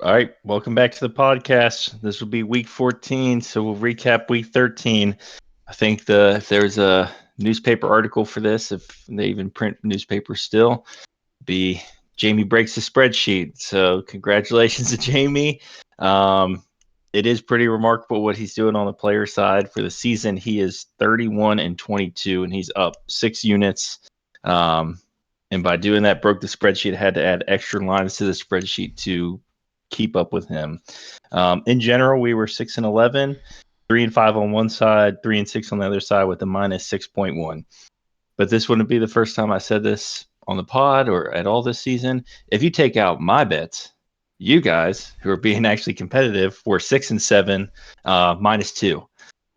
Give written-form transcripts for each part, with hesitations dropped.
All right, welcome back to the podcast. This will be week 14, so we'll recap week 13. I think if there's a newspaper article for this, if they even print newspapers still, be Jamie breaks the spreadsheet. So congratulations to Jamie. It is pretty remarkable what he's doing on the player side for the season. He is 31 and 22, and he's up 6 units. And by doing that, broke the spreadsheet. Had to add extra lines to the spreadsheet to keep up with him. In general, we were 6 and 11, 3 and 5 on one side, 3 and 6 on the other side with a minus 6.1. But this wouldn't be the first time I said this on the pod or at all this season. If you take out my bets, you guys who are being actually competitive were 6 and 7, -2.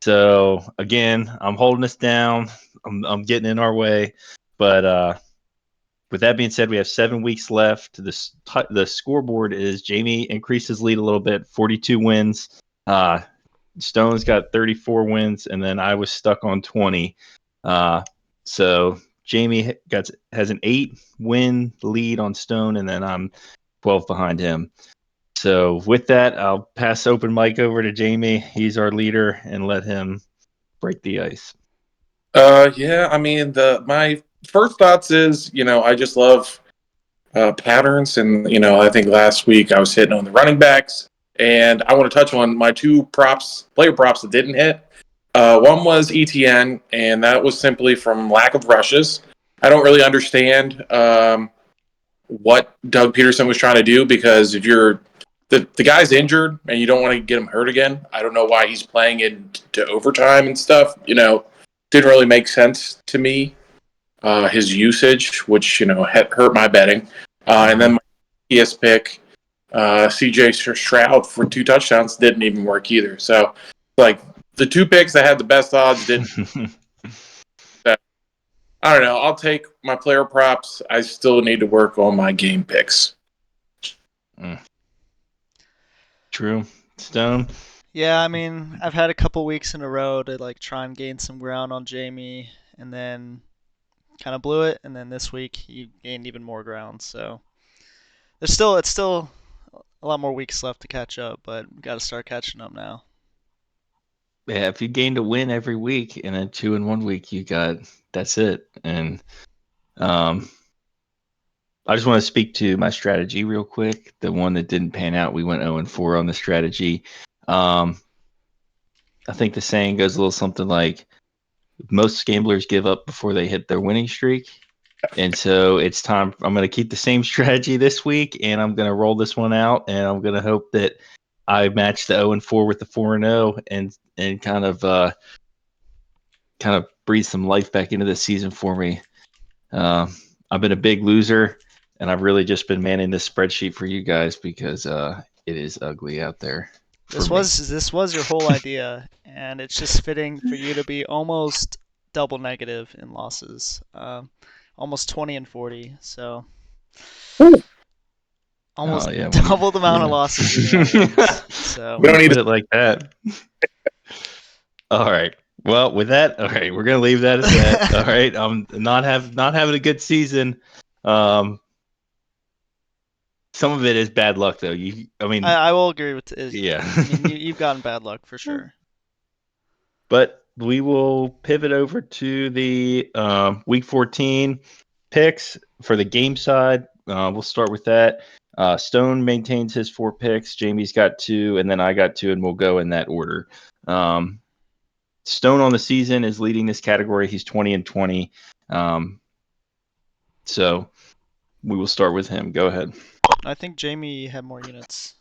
So again, I'm holding us down. I'm getting in our way, but with that being said, we have 7 weeks left. The scoreboard is Jamie increased his lead a little bit, 42 wins. Stone's got 34 wins, and then I was stuck on 20. So Jamie has an 8-win lead on Stone, and then I'm 12 behind him. So with that, I'll pass open mic over to Jamie. He's our leader, and let him break the ice. Yeah, I mean, my first thoughts is, I just love patterns, and I think last week I was hitting on the running backs, and I want to touch on my two player props that didn't hit. One was ETN, and that was simply from lack of rushes. I don't really understand what Doug Peterson was trying to do, because if you're the guy's injured and you don't want to get him hurt again, I don't know why he's playing into overtime and stuff. Didn't really make sense to me. His usage, which hurt my betting, and then my PS pick, CJ Stroud for 2 touchdowns, didn't even work either. So, like, the two picks that had the best odds didn't. I don't know. I'll take my player props. I still need to work on my game picks. True. Stone. Yeah, I mean, I've had a couple weeks in a row to try and gain some ground on Jamie, and then kind of blew it, and then this week he gained even more ground. So it's still a lot more weeks left to catch up, but we got to start catching up now. Yeah, if you gained a win every week and then 2 in 1 week, that's it. And I just want to speak to my strategy real quick. The one that didn't pan out, we went 0-4 on the strategy. I think the saying goes a little something like, most gamblers give up before they hit their winning streak. And so it's time. I'm going to keep the same strategy this week, and I'm going to roll this one out, and I'm going to hope that I match the 0-4 with the 4-0, and kind of breathe some life back into this season for me. I've been a big loser, and I've really just been manning this spreadsheet for you guys because it is ugly out there. This was your whole idea, and it's just fitting for you to be almost double negative in losses, almost 20 and 40. So almost double the amount of losses in the wins. So we don't need it like that. All right. Well, with that, all right, we're gonna leave that at that. All right. Not having a good season. Some of it is bad luck, though. I will agree with yeah. I mean, you've gotten bad luck for sure. But we will pivot over to the week 14 picks for the game side. We'll start with that. Stone maintains his 4 picks. Jamie's got 2, and then I got 2, and we'll go in that order. Stone on the season is leading this category. He's 20 and 20. So we will start with him. Go ahead. I think Jamie had more units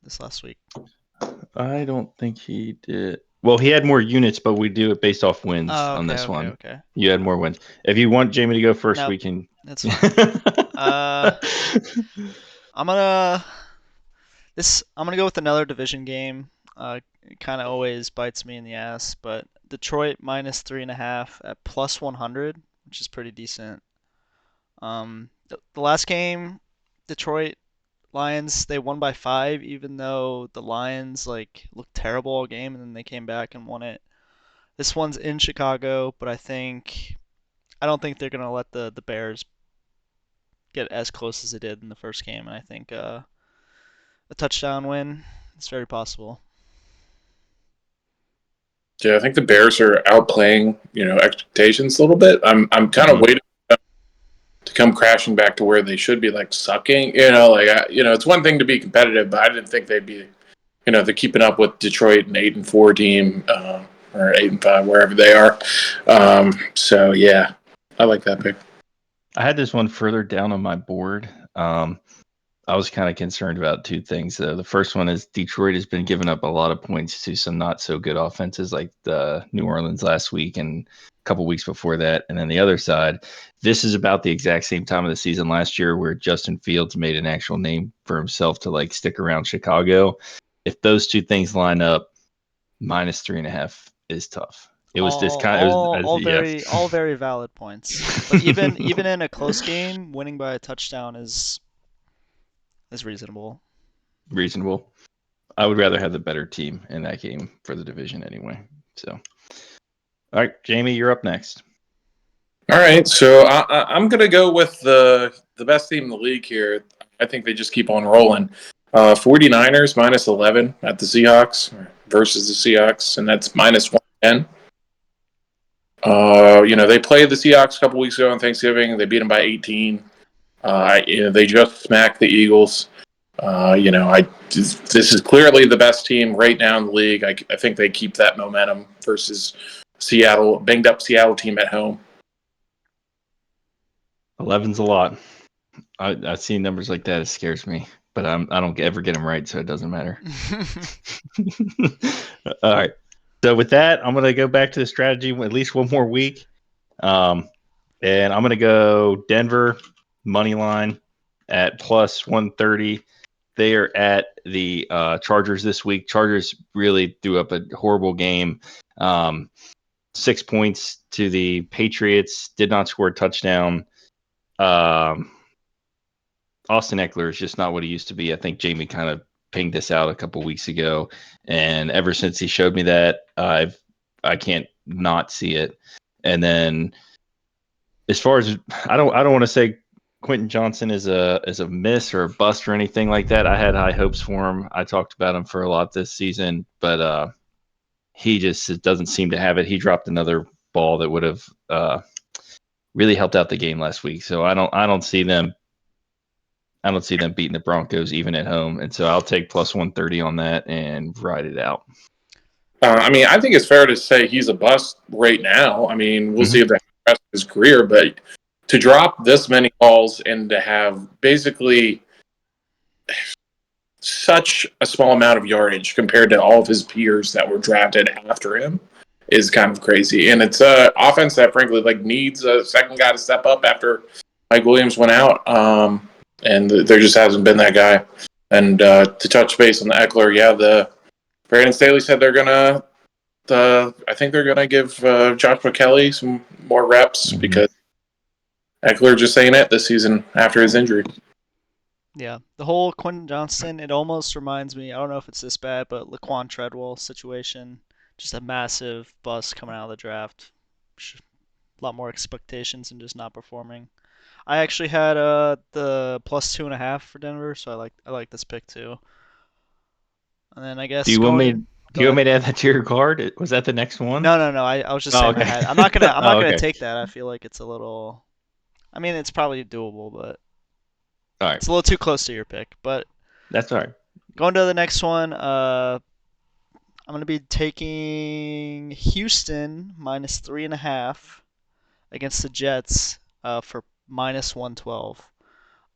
this last week. I don't think he did. Well, he had more units, but we do it based off wins on this one. Okay. You had more wins. If you want Jamie to go first, we can. That's fine. I'm gonna go with another division game. It kind of always bites me in the ass, but Detroit minus 3.5 at plus 100, which is pretty decent. The last game, Detroit Lions, they won by 5, even though the Lions looked terrible all game, and then they came back and won it. This one's in Chicago, but I don't think they're gonna let the Bears get as close as they did in the first game, and I think a touchdown win. It's very possible. Yeah, I think the Bears are outplaying, expectations a little bit. I'm kind of waiting to come crashing back to where they should be, like sucking. It's one thing to be competitive, but I didn't think they'd be, they're keeping up with Detroit, an 8-4 team, or 8-5, wherever they are. So yeah, I like that pick. I had this one further down on my board. I was kind of concerned about two things. The first one is Detroit has been giving up a lot of points to some not so good offenses like the New Orleans last week and a couple weeks before that. And then the other side, this is about the exact same time of the season last year where Justin Fields made an actual name for himself to like stick around Chicago. If those two things line up, -3.5 is tough. It was just kind of all very valid points. But even in a close game, winning by a touchdown is reasonable. Reasonable. I would rather have the better team in that game for the division anyway. So, all right, Jamie, you're up next. All right, so I'm gonna go with the best team in the league here. I think they just keep on rolling. 49ers -11 at the Seahawks versus the Seahawks, and that's -110. They played the Seahawks a couple weeks ago on Thanksgiving. They beat them by 18. They just smacked the Eagles. This is clearly the best team right now in the league. I think they keep that momentum versus Seattle, banged up Seattle team at home. 11's a lot. I see numbers like that. It scares me, but I don't ever get them right, so it doesn't matter. All right. So with that, I'm going to go back to the strategy at least one more week. And I'm going to go Denver money line at +130. They are at the Chargers this week. Chargers really threw up a horrible game. 6 points to the Patriots. Did not score a touchdown. Austin Eckler is just not what he used to be. I think Jamie kind of pinged this out a couple weeks ago, and ever since he showed me that, I can't not see it. And then, as far as I don't want to say Quentin Johnson is a miss or a bust or anything like that. I had high hopes for him. I talked about him for a lot this season, but he just doesn't seem to have it. He dropped another ball that would have really helped out the game last week. So I don't see them beating the Broncos even at home, and so I'll take +130 on that and ride it out. I think it's fair to say he's a bust right now. We'll see if that rest of his career, but to drop this many balls and to have basically such a small amount of yardage compared to all of his peers that were drafted after him is kind of crazy. And it's an offense that frankly needs a second guy to step up after Mike Williams went out. And there just hasn't been that guy. And to touch base on the Eckler, the Brandon Staley said they're gonna. I think they're gonna give Joshua Kelly some more reps because Eckler just ain't it this season after his injury. Yeah, the whole Quentin Johnson, it almost reminds me. I don't know if it's this bad, but Laquan Treadwell situation, just a massive bust coming out of the draft. A lot more expectations and just not performing. I actually had the +2.5 for Denver, so I like this pick too. And then I guess do you want me to add that to your card? Was that the next one? No. I was just saying okay. I'm not gonna okay. take that. I feel like it's a little. It's probably doable, but all right. It's a little too close to your pick. But that's all right. Going to the next one. I'm gonna be taking Houston -3.5 against the Jets for -112.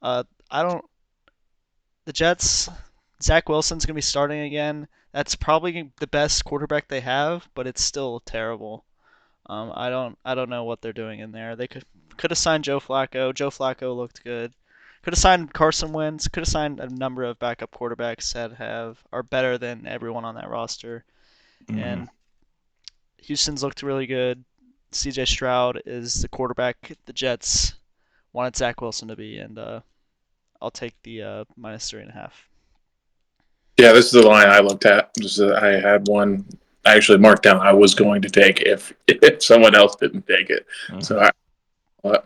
The Jets, Zach Wilson's going to be starting again. That's probably the best quarterback they have, but it's still terrible. I don't know what they're doing in there. They could have signed Joe Flacco. Joe Flacco looked good. Could have signed Carson Wentz. Could have signed a number of backup quarterbacks that are better than everyone on that roster. Mm-hmm. And Houston's looked really good. C.J. Stroud is the quarterback the Jets wanted Zach Wilson to be, and I'll take the -3.5. Yeah, this is the line I looked at. I had one I actually marked down I was going to take if someone else didn't take it. So all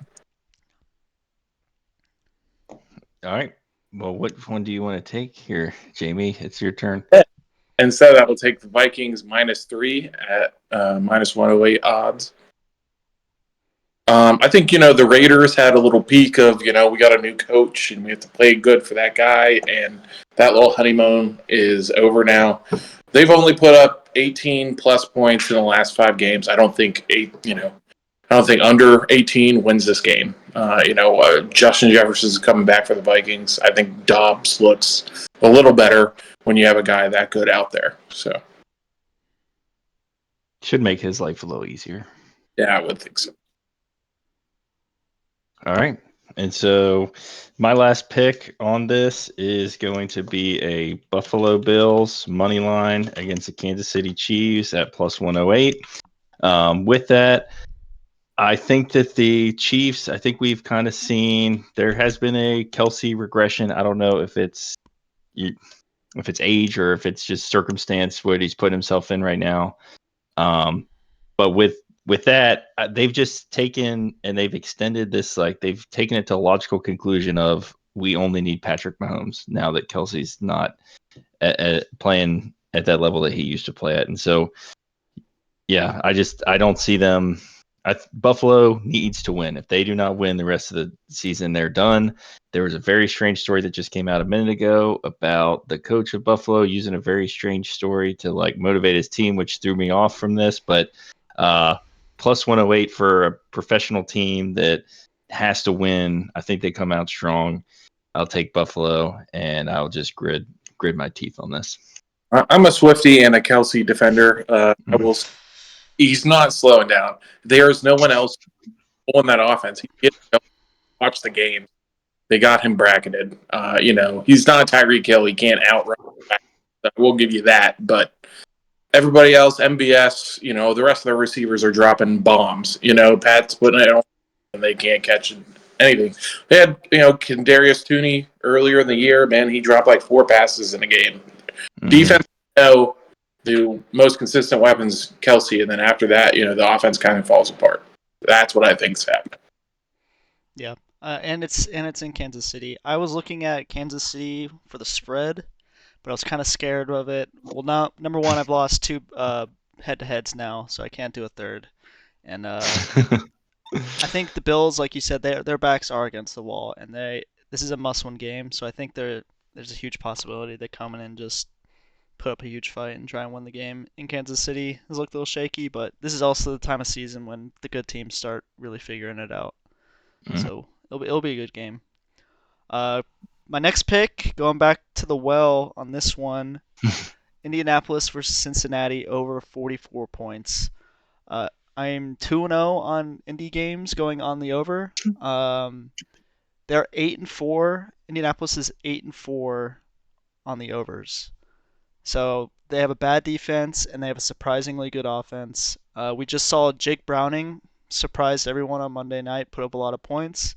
right. Well, what one do you want to take here, Jamie? It's your turn. Instead, I will take the Vikings -3 at -108 odds. I think, the Raiders had a little peak of, we got a new coach and we have to play good for that guy. And that little honeymoon is over now. They've only put up 18 plus points in the last 5 games. I don't think under 18 wins this game. Justin Jefferson's coming back for the Vikings. I think Dobbs looks a little better when you have a guy that good out there. So, Should make his life a little easier. yeah, I would think so. All right. And so my last pick on this is going to be a Buffalo Bills money line against the Kansas City Chiefs at +108. With that, I think that the Chiefs, I think we've kind of seen there has been a Kelsey regression. I don't know if it's age or if it's just circumstance what he's put himself in right now. But with that, they've just taken and they've extended this, like they've taken it to a logical conclusion of we only need Patrick Mahomes now that Kelsey's not playing at that level that he used to play at. And so, yeah, I don't see them. Buffalo needs to win. If they do not win the rest of the season, they're done. There was a very strange story that just came out a minute ago about the coach of Buffalo using a very strange story to like motivate his team, which threw me off from this. But +108 for a professional team that has to win. I think they come out strong. I'll take Buffalo, and I'll just grid my teeth on this. I'm a Swiftie and a Kelsey defender. He's not slowing down. There's no one else on that offense. He gets to watch the game. They got him bracketed. He's not Tyreek Hill. He can't outrun. We'll give you that. But everybody else, MBS, the rest of the receivers are dropping bombs. Pat's putting it on, and they can't catch anything. They had, Kadarius Toney earlier in the year. Man, he dropped like 4 passes in a game. Mm-hmm. Defense, the most consistent weapons, Kelsey, and then after that, the offense kind of falls apart. That's what I think's happening. Yeah, and it's in Kansas City. I was looking at Kansas City for the spread, but I was kind of scared of it. Well, now number one, I've lost 2 head-to-heads now, so I can't do a third. And I think the Bills, like you said, their backs are against the wall, and this is a must-win game. So I think there's a huge possibility they come in and just put up a huge fight and try and win the game. In Kansas City, has looked a little shaky, but this is also the time of season when the good teams start really figuring it out. Mm-hmm. So it'll be a good game. My next pick, going back to the well on this one, Indianapolis versus Cincinnati over 44 points. I'm 2-0 on Indy games going on the over. They're 8-4. Indianapolis is 8-4 on the overs. So they have a bad defense and they have a surprisingly good offense. We just saw Jake Browning surprised everyone on Monday night, put up a lot of points.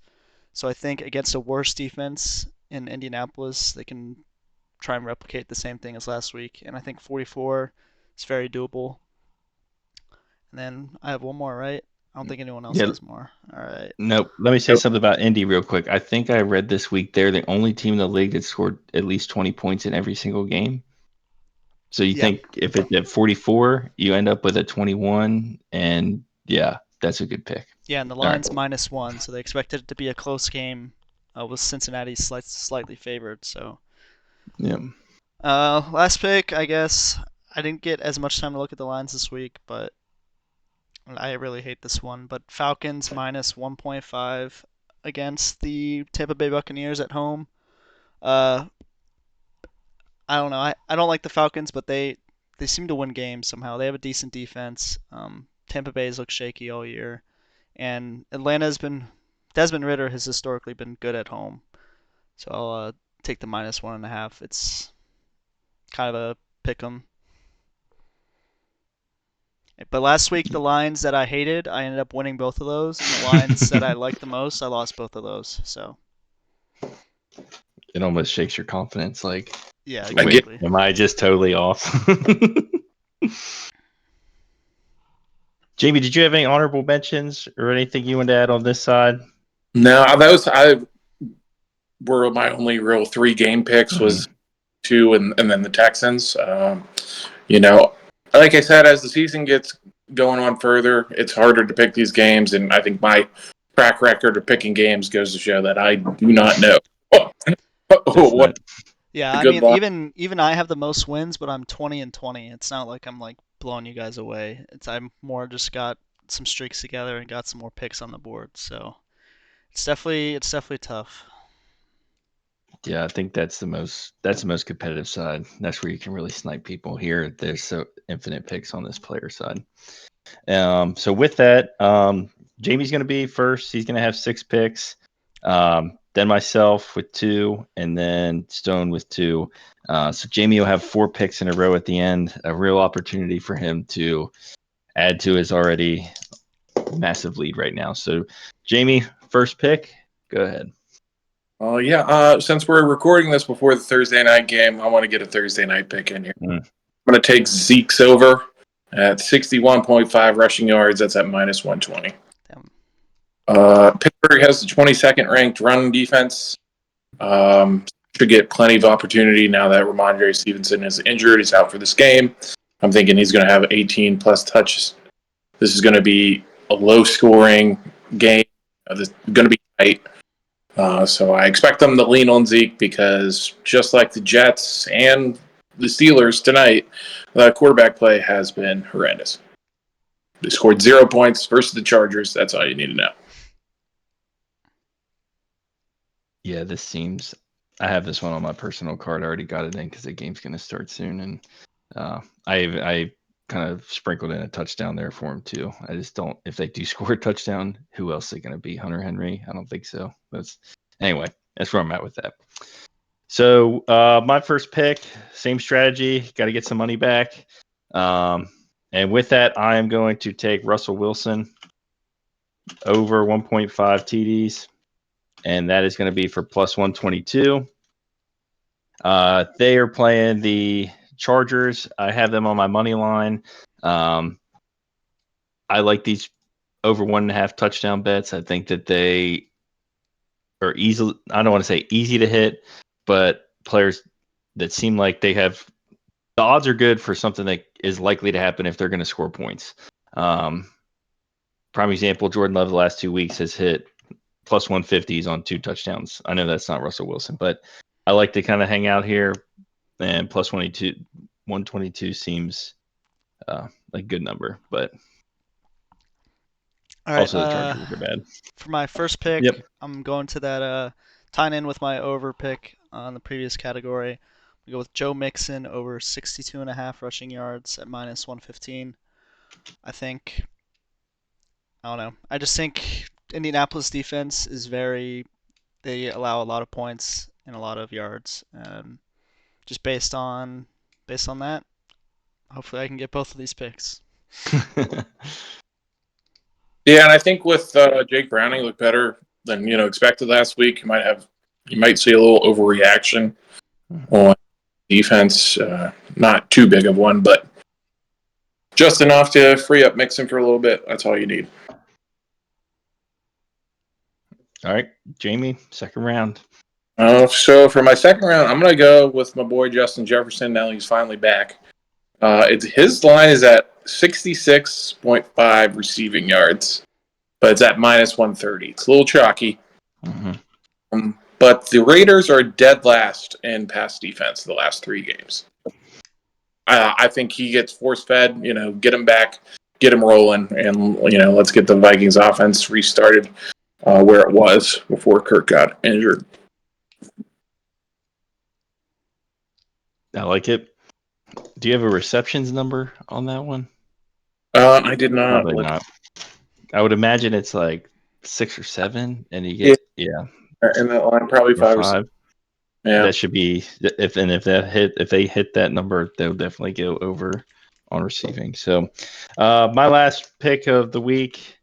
So I think against a worse defense in Indianapolis, they can try and replicate the same thing as last week. And I think 44 is very doable. And then I have one more, right? I don't think anyone else has more. All right. Nope. Let me say something about Indy real quick. I think I read this week they're the only team in the league that scored at least 20 points in every single game. So you think if it's at 44, you end up with a 21, and yeah, that's a good pick. Yeah, and the line's -1, so they expected it to be a close game with Cincinnati slightly favored. So, yeah. Last pick, I guess. I didn't get as much time to look at the lines this week, but I really hate this one. But Falcons -1.5 against the Tampa Bay Buccaneers at home. I don't know. I don't like the Falcons, but they seem to win games somehow. They have a decent defense. Tampa Bay's looked shaky all year, and Desmond Ridder has historically been good at home. So I'll take the -1.5. It's kind of a pick 'em. But last week, the lines that I hated, I ended up winning both of those. And the lines that I liked the most, I lost both of those. So it almost shakes your confidence. Like, yeah, exactly. Am I just totally off? Jamie, did you have any honorable mentions or anything you wanted to add on this side? No, were my only real 3 game picks was 2 and then the Texans. You know, like I said, as the season gets going on further, it's harder to pick these games, and I think my track record of picking games goes to show that I do not know what Yeah, a I good mean, line. even I have the most wins, but I'm 20-20. It's not like I'm like blowing you guys away. I'm more just got some streaks together and got some more picks on the board. So it's definitely tough. Yeah, I think that's the most competitive side. That's where you can really snipe people. Here, there's so infinite picks on this player side. So with that, Jamie's going to be first. He's going to have 6 picks. Then myself with 2, and then Stone with 2. So Jamie will have 4 picks in a row at the end. A real opportunity for him to add to his already massive lead right now. So Jamie, first pick. Go ahead. Since we're recording this before the Thursday night game, I want to get a Thursday night pick in here. Mm. I'm going to take Zeke's over at 61.5 rushing yards. That's at minus 120. Pittsburgh has the 22nd ranked run defense. Should get plenty of opportunity now that Ramondre Stevenson is injured. He's out for this game. I'm thinking he's going to have 18 plus touches. This is going to be a low scoring game. This is going to be tight. So I expect them to lean on Zeke because just like the Jets and the Steelers tonight, the quarterback play has been horrendous. They scored 0 points versus the Chargers. That's all you need to know. Yeah, this seems. I have this one on my personal card. I already got it in because the game's going to start soon, and I kind of sprinkled in a touchdown there for him too. I just don't. If they do score a touchdown, who else is it going to be? Hunter Henry? I don't think so. Anyway. That's where I'm at with that. So my first pick, same strategy. Got to get some money back, and with that, I am going to take Russell Wilson over 1.5 TDs. And that is going to be for plus 122. They are playing the Chargers. I have them on my money line. I like these over 1.5 touchdown bets. I think that they are easy. I don't want to say easy to hit, but players that seem like they have the odds are good for something that is likely to happen if they're going to score points. Prime example, Jordan Love the last 2 weeks has hit plus 150s on 2 touchdowns. I know that's not Russell Wilson, but I like to kind of hang out here, and plus 122 seems like a good number, but All right. also the Chargers are bad. For my first pick, Yep. I'm going to that tying in with my over pick on the previous category. We go with Joe Mixon over 62.5 rushing yards at minus 115. I don't know. I just think Indianapolis defense is they allow a lot of points and a lot of yards. Just based on that, hopefully I can get both of these picks. Yeah, and I think with Jake Browning look better than expected last week. You might see a little overreaction on defense. Not too big of one, but just enough to free up Mixon for a little bit. That's all you need. All right, Jamie, second round. So for my second round, I'm going to go with my boy Justin Jefferson. Now he's finally back. His line is at 66.5 receiving yards, but it's at minus 130. It's a little chalky. Mm-hmm. But the Raiders are dead last in pass defense the last 3 games. I think he gets force-fed, get him back, get him rolling, and, let's get the Vikings offense restarted where it was before Kirk got injured. I like it. Do you have a receptions number on that one? I did not. Probably not. I would imagine it's like 6 or 7, and you get in that line, probably 5 or 6. Yeah, that should be if they hit that number, they'll definitely go over on receiving. So, my last pick of the week.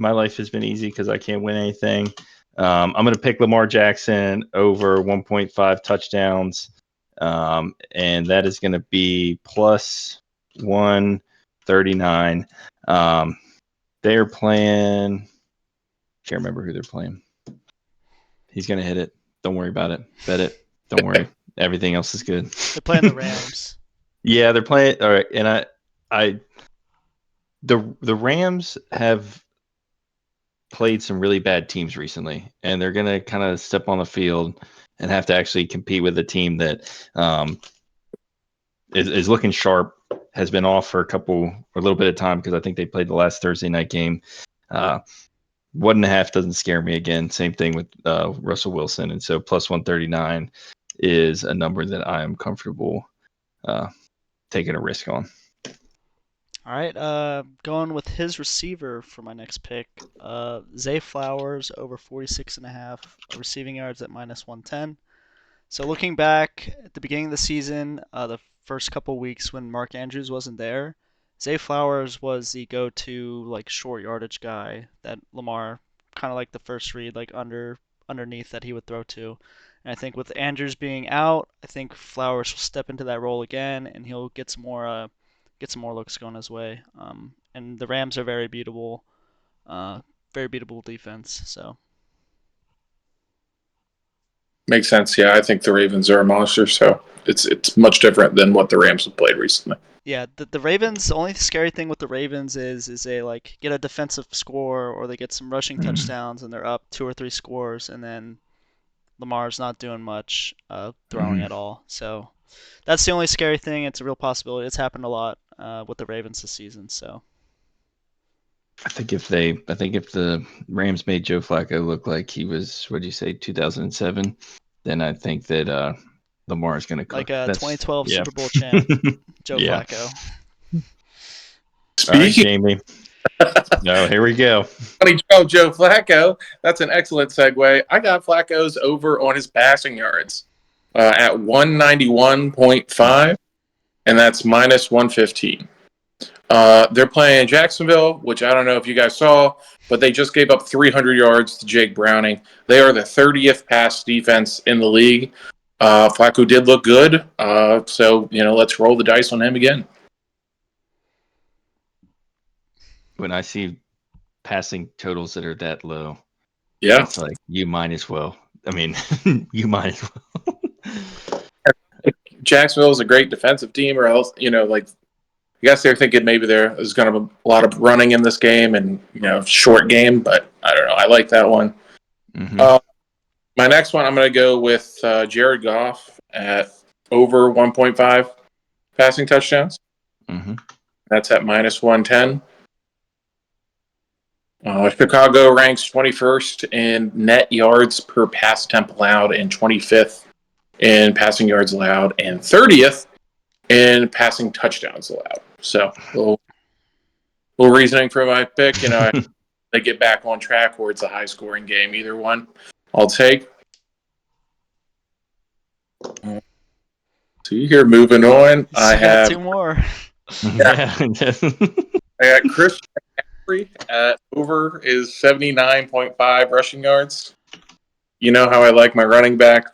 My life has been easy because I can't win anything. I'm going to pick Lamar Jackson over 1.5 touchdowns, and that is going to be plus 139. They're playing. Can't remember who they're playing. He's going to hit it. Don't worry about it. Bet it. Don't worry. Everything else is good. They're playing the Rams. Yeah, they're playing. All right, and the Rams have played some really bad teams recently, and they're gonna kind of step on the field and have to actually compete with a team that is looking sharp. Has been off for a little bit of time because I think they played the last Thursday night game. 1.5 doesn't scare me again. Same thing with Russell Wilson, and so plus 139 is a number that I am comfortable taking a risk on. All right, going with his receiver for my next pick. Zay Flowers over 46.5 receiving yards at minus 110. So looking back at the beginning of the season, the first couple weeks when Mark Andrews wasn't there, Zay Flowers was the go-to like short yardage guy that Lamar kind of like the first read like underneath that he would throw to. And I think with Andrews being out, I think Flowers will step into that role again, and he'll get some more looks going his way. And the Rams are very beatable defense. So Makes sense. Yeah, I think the Ravens are a monster, so it's much different than what the Rams have played recently. yeah, the Ravens. The only scary thing with the Ravens is they like get a defensive score or they get some rushing touchdowns and they're up 2 or 3 scores, and then Lamar's not doing much throwing at all. So that's the only scary thing. It's a real possibility. It's happened a lot with the Ravens this season. So I think if the Rams made Joe Flacco look like he was, what did you say, 2007, then I think that Lamar is going to cook. like a 2012 yeah. Super Bowl champ, Joe Yeah. Flacco. All right, Speaking Jamie. No, here we go. 2012 Joe Flacco, that's an excellent segue. I got Flacco's over on his passing yards at 191.5, and that's minus 115. They're playing Jacksonville, which I don't know if you guys saw, but they just gave up 300 yards to Jake Browning. They are the 30th pass defense in the league. Flacco did look good, so let's roll the dice on him again. When I see passing totals that are that low, Yeah, it's like you might as well. I mean, you might as well. Jacksonville is a great defensive team, or else I guess they're thinking maybe there is going to be a lot of running in this game and short game, but I don't know. I like that one. Mm-hmm. My next one, I'm going to go with Jared Goff at over 1.5 passing touchdowns. Mm-hmm. That's at minus 110. Chicago ranks 21st in net yards per pass attempt allowed and 25th in passing yards allowed and 30th in passing touchdowns allowed. So a little reasoning for my pick. They get back on track or it's a high-scoring game. Either one, I'll take. So you're moving on. I have 2 more. Yeah. I got Chris McCaffrey at over is 79.5 rushing yards. You know how I like my running back.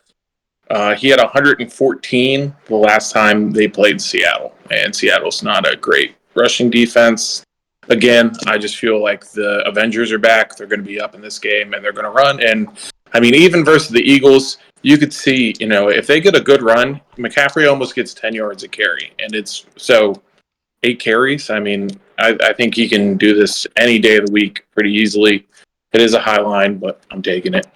He had 114 the last time they played Seattle, and Seattle's not a great rushing defense. Again, I just feel like the Avengers are back. They're going to be up in this game, and they're going to run. And, I mean, even versus the Eagles, you could see, if they get a good run, McCaffrey almost gets 10 yards a carry. And it's so 8 carries. I mean, I think he can do this any day of the week pretty easily. It is a high line, but I'm taking it.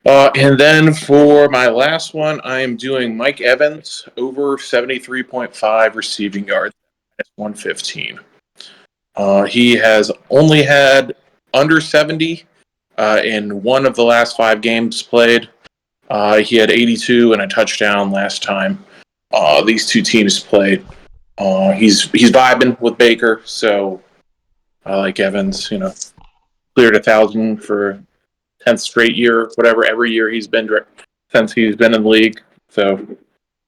And then for my last one, I am doing Mike Evans over 73.5 receiving yards at 115. He has only had under 70 in one of the last 5 games played. He had 82 and a touchdown last time these two teams played. He's vibing with Baker, so I like Evans. Cleared 1,000 for 10th straight year, whatever. Every year he's been since he's been in the league. So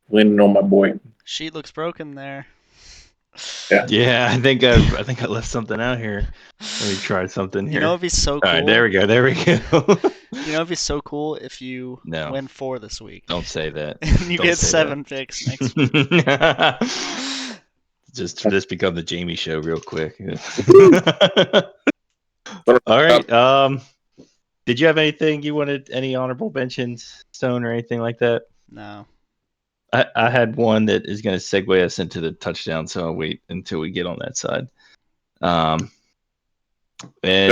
leaning on my boy. Sheet looks broken there. Yeah, I think I left something out here. Let me try something here. It'd be so cool. All right, there we go. It'd be so cool if you win 4 this week. Don't say that. And you get 7 picks next week. Just become the Jamie show real quick. All right. Did you have anything you wanted? Any honorable mentions, Stone, or anything like that? No. I had one that is going to segue us into the touchdown, so I'll wait until we get on that side. And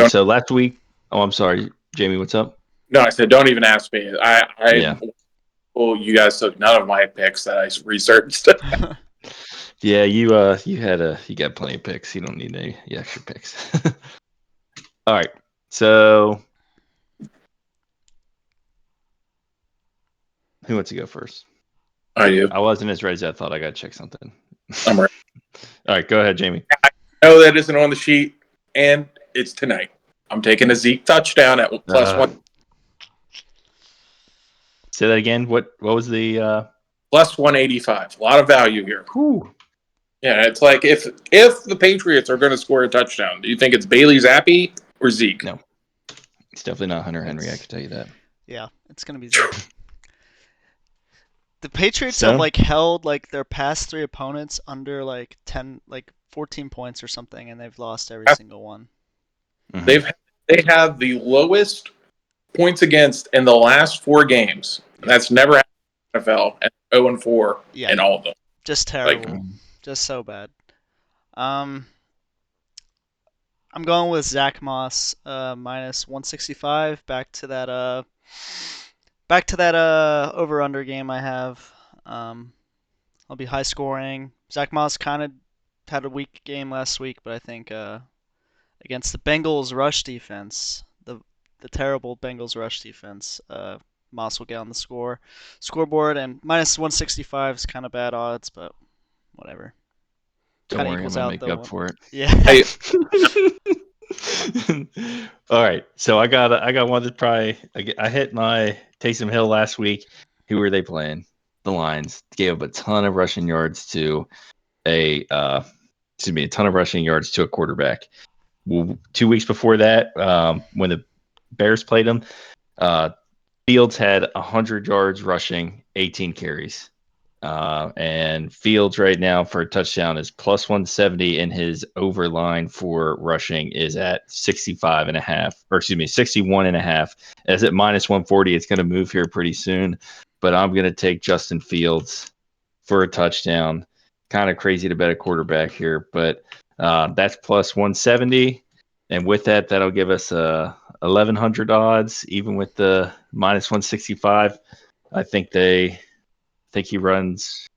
so last week, oh, I'm sorry, Jamie, what's up? No, I said don't even ask me. Yeah. Well, you guys took none of my picks that I researched. Yeah, you got plenty of picks. You don't need any extra picks. All right, so who wants to go first? I do. I wasn't as ready as I thought. I got to check something. I'm ready. All right, go ahead, Jamie. I know that isn't on the sheet, and it's tonight. I'm taking a Zeke touchdown at +1. Say that again. What was the +185? A lot of value here. Whew. Yeah, it's like if the Patriots are going to score a touchdown, do you think it's Bailey Zappi or Zeke? No. It's definitely not Hunter Henry, I can tell you that. Yeah, it's gonna be Zeke. The Patriots So? have like held like their past 3 opponents under like 14 points or something, and they've lost every single one. Mhm. They have the lowest points against in the last 4 games. That's never happened in the NFL, and 0-4 Yeah, in all of them. just terrible, just so bad. I'm going with Zach Moss, -165. Back to that over under game I have. I'll be high scoring. Zach Moss kind of had a weak game last week, but I think against the Bengals rush defense, the terrible Bengals rush defense, Moss will get on the scoreboard, and -165 is kind of bad odds, but whatever. Don't Kind of worry, I'm equals gonna out make though. up for it. Yeah. Hey, All right, so I got one that probably I hit my Taysom Hill last week. Who were they playing? The Lions gave up a ton of rushing yards to a ton of rushing yards to a quarterback. 2 weeks before that, when the Bears played them, Fields had 100 yards rushing, 18 carries. And Fields right now for a touchdown is +170, and his over line for rushing is at 61.5. As at -140, it's going to move here pretty soon. But I'm going to take Justin Fields for a touchdown. Kind of crazy to bet a quarterback here, but that's +170. And with that, that'll give us 1,100 odds, even with the -165. I think he runs.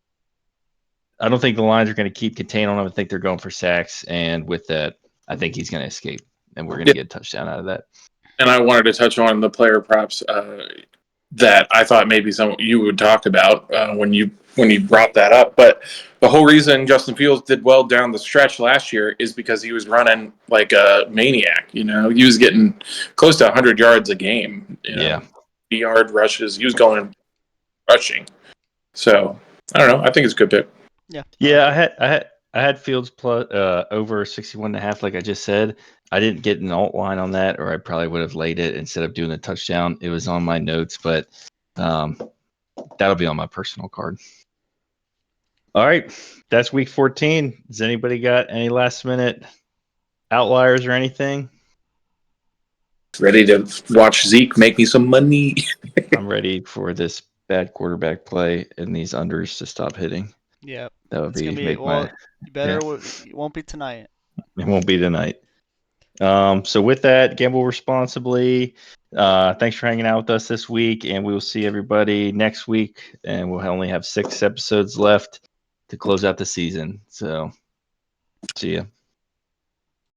I don't think the Lions are going to keep contain on him. I think they're going for sacks, and with that, I think he's going to escape, and we're going to get a touchdown out of that. and I wanted to touch on the player props that I thought maybe you would talk about when you brought that up. But the whole reason Justin Fields did well down the stretch last year is because he was running like a maniac. You know, he was getting close to 100 yards a game. Yeah. Yard rushes. He was going rushing. So I don't know. I think it's a good pick. Yeah. I had Fields plus over 61.5, like I just said. I didn't get an alt line on that, or I probably would have laid it instead of doing the touchdown. It was on my notes, but that'll be on my personal card. All right, that's week 14. Has anybody got any last minute outliers or anything? Ready to watch Zeke make me some money. I'm ready for this bad quarterback play and these unders to stop hitting. Yeah. That would You better. It won't be tonight. It won't be tonight. So with that, gamble responsibly. Thanks for hanging out with us this week, and we will see everybody next week. And we'll only have 6 episodes left to close out the season. So, see ya.